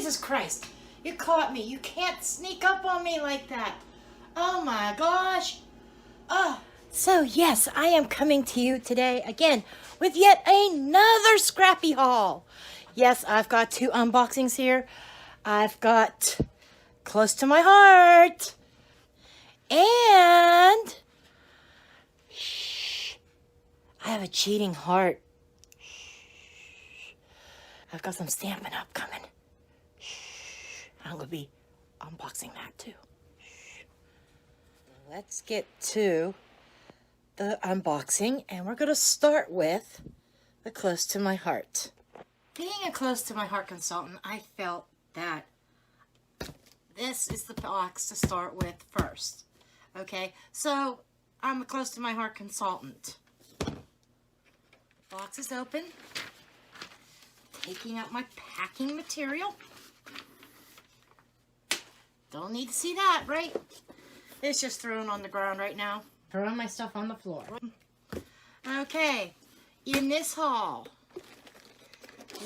Jesus Christ. You caught me. You can't sneak up on me like that. Oh my gosh. Oh. So yes, I am coming to you today again with yet another scrappy haul. Yes, I've got 2 unboxings here. I've got Close to My Heart and I have a cheating heart. I've got some Stampin' Up coming. I'm going to be unboxing that too. Let's get to the unboxing, and we're going to start with the Close to My Heart. Being a Close to My Heart consultant, I felt that this is the box to start with first. Okay, so I'm a Close to My Heart consultant. Box is open. Taking out my packing material. Don't need to see that, right? It's just thrown on the ground right now. Throwing my stuff on the floor. Okay, in this haul,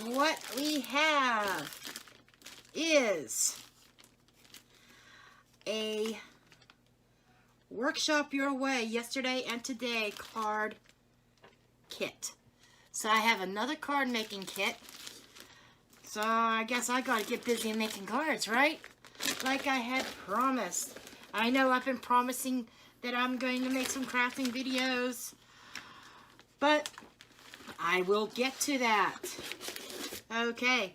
what we have is a Workshop Your Way Yesterday and Today card kit. So I have another card making kit. So I guess I gotta get busy making cards, right? Like I had promised. I know I've been promising that I'm going to make some crafting videos, but I will get to that. Okay,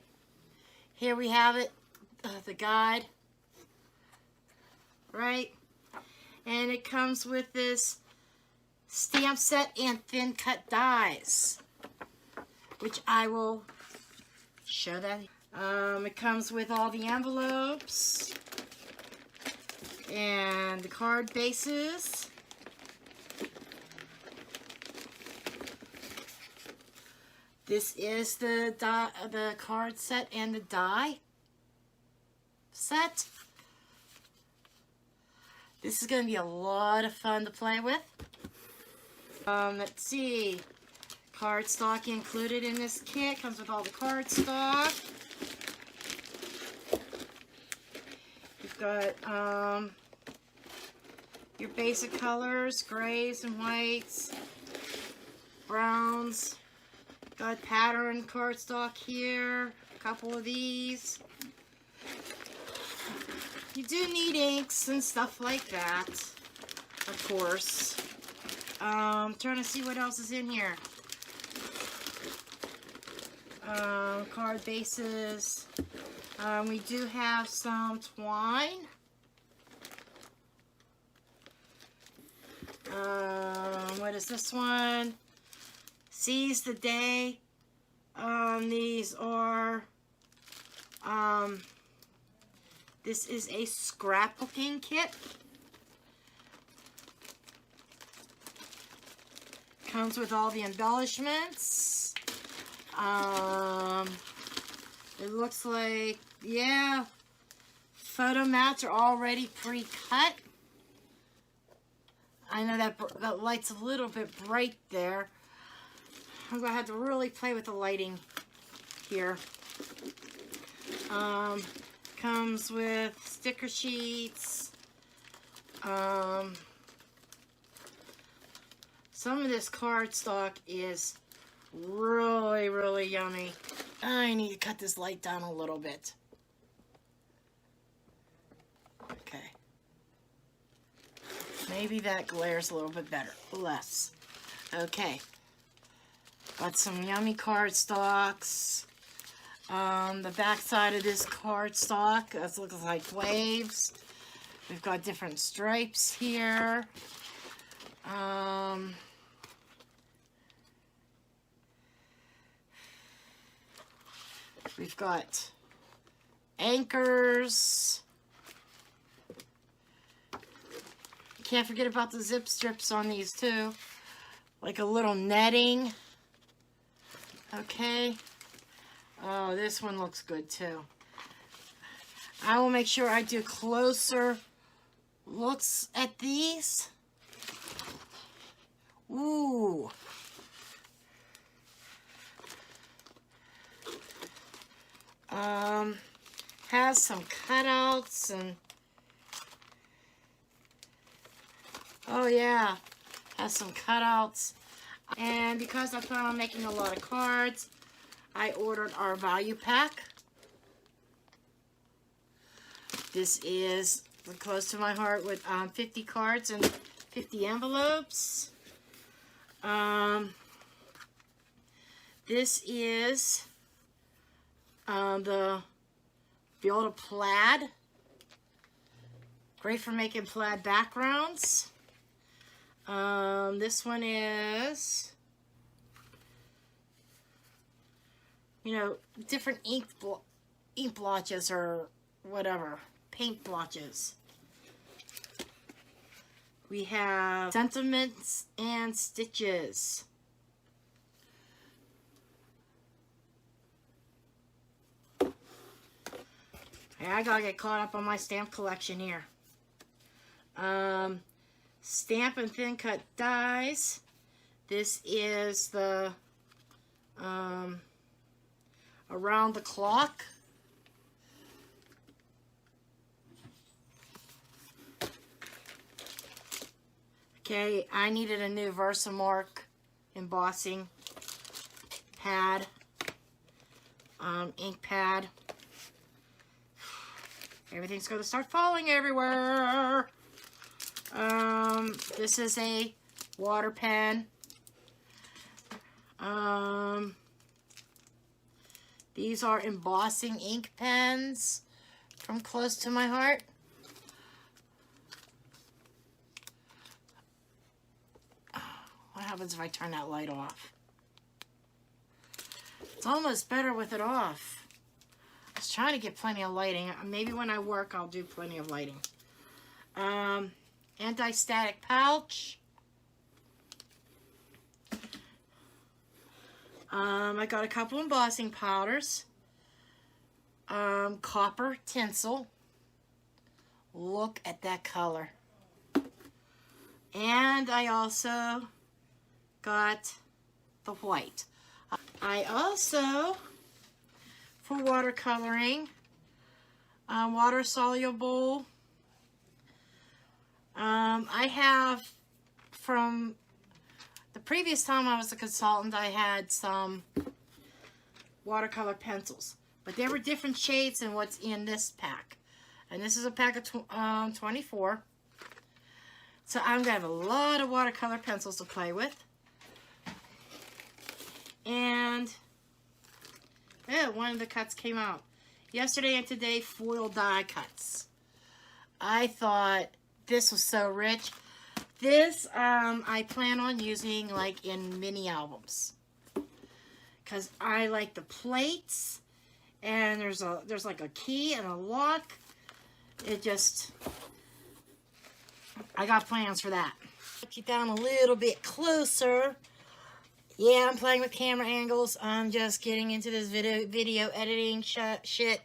here we have it, the guide, right? And it comes with this stamp set and thin cut dies, which I will show that. It comes with all the envelopes and the card bases. This is the card set and the die set. This is going to be a lot of fun to play with. Let's see. Cardstock included in this kit. Comes with all the cardstock. You've got your basic colors, grays and whites, browns. Got pattern cardstock here. A couple of these. You do need inks and stuff like that, of course. I'm trying to see what else is in here. Card bases. We do have some twine. What is this one? Seize the Day. These are, this is a scrapbooking kit. Comes with all the embellishments. It looks like, yeah, photo mats are already pre-cut. I know that light's a little bit bright there. I'm going to have to really play with the lighting here. Comes with sticker sheets. Some of this cardstock is really, really yummy. I need to cut this light down a little bit. Okay. Maybe that glares a little bit better. Less. Okay. Got some yummy cardstocks. The back side of this cardstock, this looks like waves. We've got different stripes here. We've got anchors. Can't forget about the zip strips on these too. Like a little netting. Okay. Oh, this one looks good too. I will make sure I do closer looks at these. Ooh. Has some cutouts and oh yeah, has some cutouts. And because I plan on making a lot of cards, I ordered our value pack. This is close to my heart with 50 cards and 50 envelopes. This is the Build a Plaid. Great for making plaid backgrounds. This one is, you know, different ink blotches or whatever, paint blotches. We have Sentiments and Stitches. Hey, I gotta get caught up on my stamp collection here. Stamp and Thin Cut Dies. This is the Around the Clock. Okay, I needed a new Versamark Embossing Pad, ink pad. Everything's going to start falling everywhere. This is a water pen. These are embossing ink pens from close to my heart. What happens if I turn that light off? It's almost better with it off. I was trying to get plenty of lighting. Maybe when I work, I'll do plenty of lighting. Anti-static pouch. I got a couple embossing powders. Copper tinsel. Look at that color. And I also got the white. I also, for watercoloring, water soluble. I have, from the previous time I was a consultant, I had some watercolor pencils, but they were different shades than what's in this pack. And this is a pack of 24. So I'm gonna have a lot of watercolor pencils to play with. And yeah, one of the cuts came out yesterday and today. Foil die cuts. I thought this was so rich. This I plan on using like in mini albums, because I like the plates, and there's like a key and a lock. It just, I got plans for that. Put you down a little bit closer. Yeah, I'm playing with camera angles. I'm just getting into this video editing shit.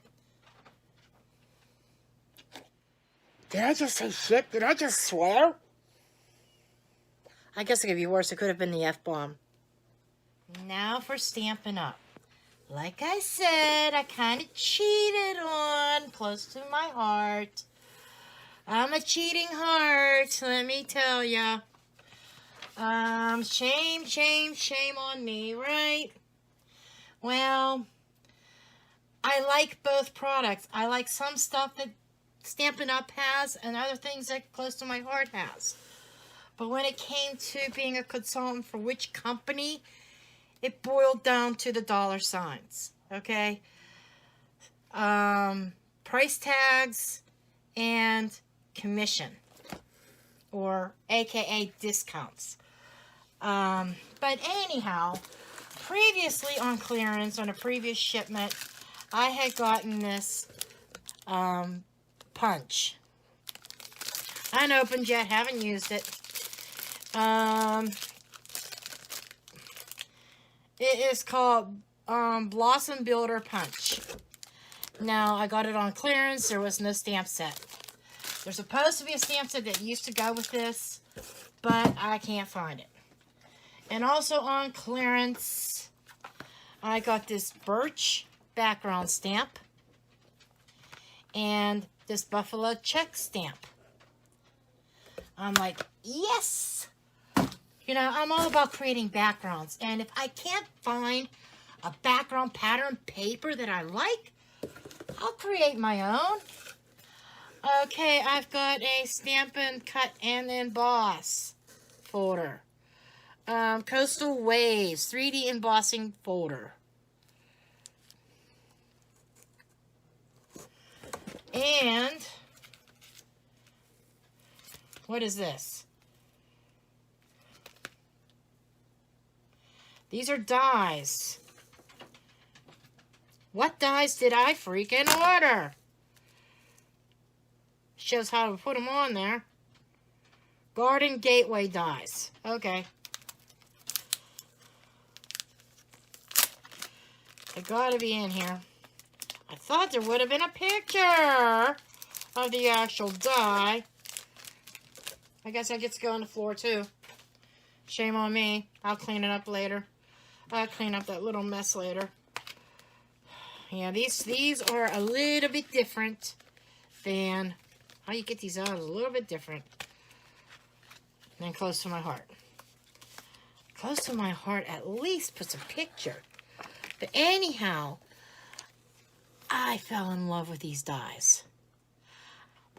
Did I just say shit? Did I just swear? I guess it could be worse. It could have been the F-bomb. Now for Stampin' Up. Like I said, I kind of cheated on close to my heart. I'm a cheating heart, let me tell ya. Shame, shame, shame on me, right? Well, I like both products. I like some stuff that Stampin' Up has and other things that Close to My Heart has. But when it came to being a consultant for which company, it boiled down to the dollar signs, okay? Price tags and commission, or AKA discounts. But anyhow, previously on clearance, on a previous shipment, I had gotten this punch. Unopened yet, haven't used it. It is called Blossom Builder Punch. Now, I got it on clearance. There was no stamp set. There's supposed to be a stamp set that used to go with this, but I can't find it. And also on clearance, I got this Birch background stamp. and this buffalo check stamp. I'm like, yes! You know, I'm all about creating backgrounds. And if I can't find a background pattern paper that I like, I'll create my own. Okay, I've got a Stampin' Cut and Emboss folder. Coastal Waves 3D embossing folder. And what is this? These are dies. What dies did I freaking order? Shows how to put them on there. Garden Gateway dies. Okay. They gotta be in here. I thought there would have been a picture of the actual die. I guess I get to go on the floor too. Shame on me. I'll clean it up later. I'll clean up that little mess later. Yeah, these are a little bit different than how you get these out is a little bit different than Close to My Heart. Close to My Heart at least puts a picture. But anyhow, I fell in love with these dies.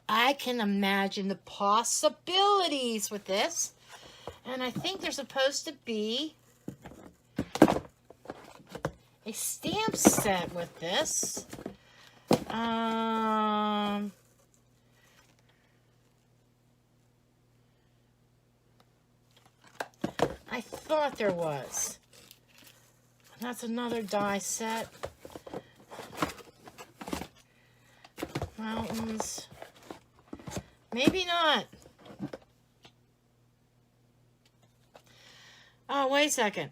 I can imagine the possibilities with this. And I think there's supposed to be a stamp set with this. I thought there was. That's another die set. Mountains. Maybe not. Oh, wait a second.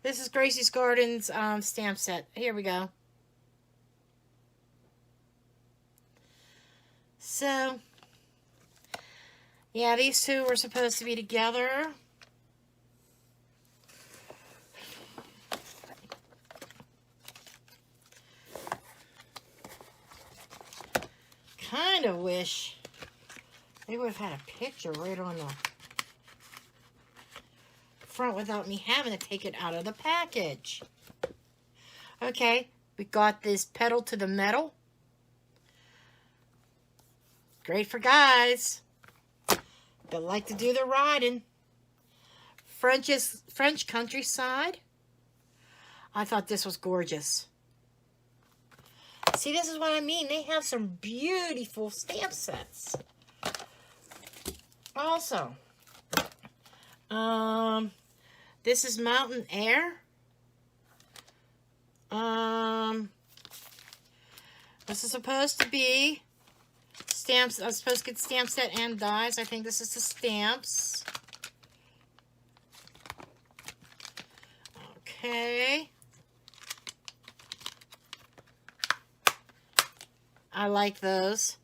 This is Gracie's Gardens stamp set. Here we go. So, yeah, these two were supposed to be together. Kind of wish they would have had a picture right on the front without me having to take it out of the package. Okay, we got this pedal to the metal. Great for guys that like to do the riding. French countryside. I thought this was gorgeous. See, this is what I mean. They have some beautiful stamp sets. Also, this is Mountain Air. This is supposed to be stamps. I was supposed to get stamp set and dies. I think this is the stamps. Okay. I like those.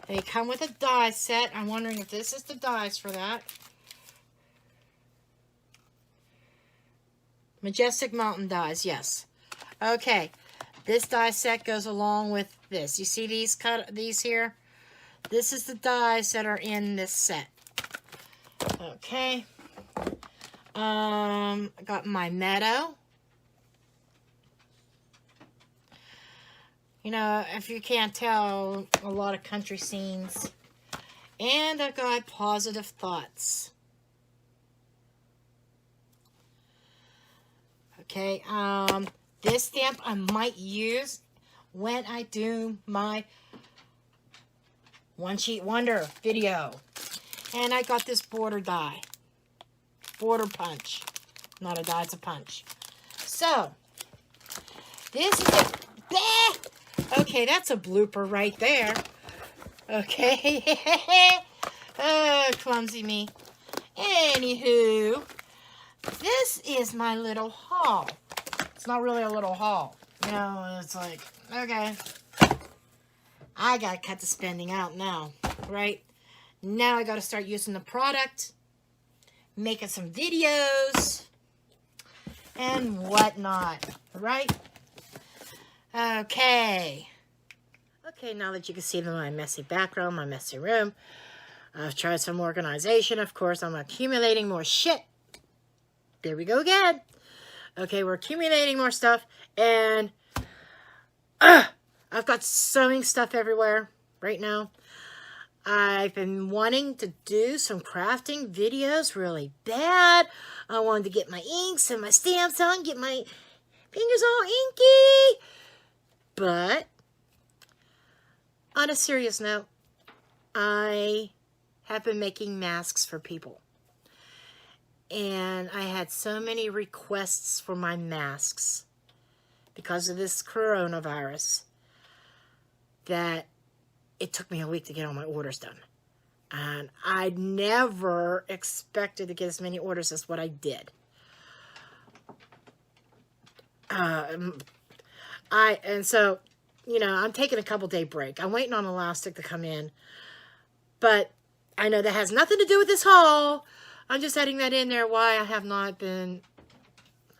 They come with a die set. I'm wondering if this is the dies for that. Majestic Mountain dies, yes. Okay, this die set goes along with this. You see these here? This is the dies that are in this set. Okay. I got my Meadow. You know, if you can't tell, a lot of country scenes. And I got Positive Thoughts. Okay, this stamp I might use when I do my One Sheet Wonder video. And I got this border die. Border punch. Not a die, it's a punch. So, this is it. Okay, that's a blooper right there. Okay. Oh, clumsy me. Anywho, this is my little haul. It's not really a little haul. You know, it's like, okay. I gotta cut the spending out now, right? Now I gotta start using the product, making some videos, and whatnot, right? Okay. Okay, now that you can see my messy background, my messy room, I've tried some organization. Of course, I'm accumulating more shit. There we go again. Okay, we're accumulating more stuff, and I've got sewing stuff everywhere right now. I've been wanting to do some crafting videos really bad. I wanted to get my inks and my stamps on, get my fingers all inky. But on a serious note, I have been making masks for people. And I had so many requests for my masks because of this coronavirus that it took me a week to get all my orders done. And I never expected to get as many orders as what I did. So, you know, I'm taking a couple-day break. I'm waiting on Elastic to come in. But I know that has nothing to do with this haul. I'm just adding that in there why I have not been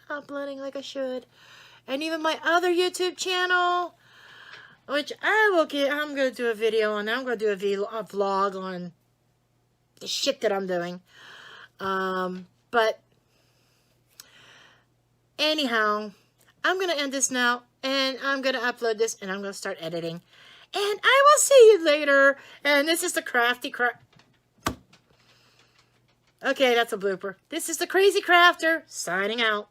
uploading like I should. And even my other YouTube channel, which I'm going to do a video on. I'm going to do a vlog on the shit that I'm doing. But anyhow, I'm going to end this now. And I'm going to upload this. And I'm going to start editing. And I will see you later. And this is the Crafty Craft. Okay, that's a blooper. This is the Crazy Crafter signing out.